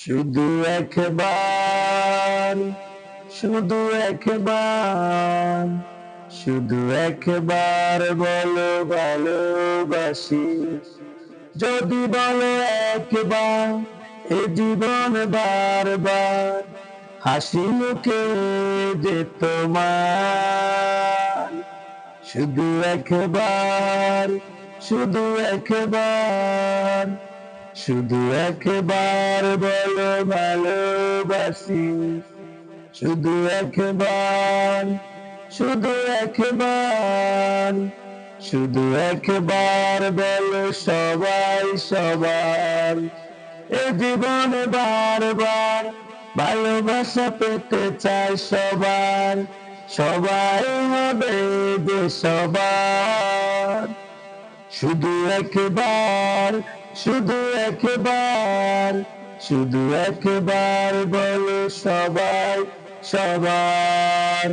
শুধু একবার, শুধু একবার, শুধু একবার বলো ভালোবাসি। যদি বলো একবার, এ জীবন বারবার হাসি মুখে যে তোমার। শুধু একবার, শুধু একবার, শুধু একবার বলো ভালোবাসি। শুধু একবার, শুধু একবার, শুধু একবার বলো সবাই সবার। এ জীবনে বারবার ভালোবাসা পেতে চাই সবার, সবাই হবে যে সবার। শুধু একবার, শুধু একবার, শুধু একবার বলো সবাই সবার।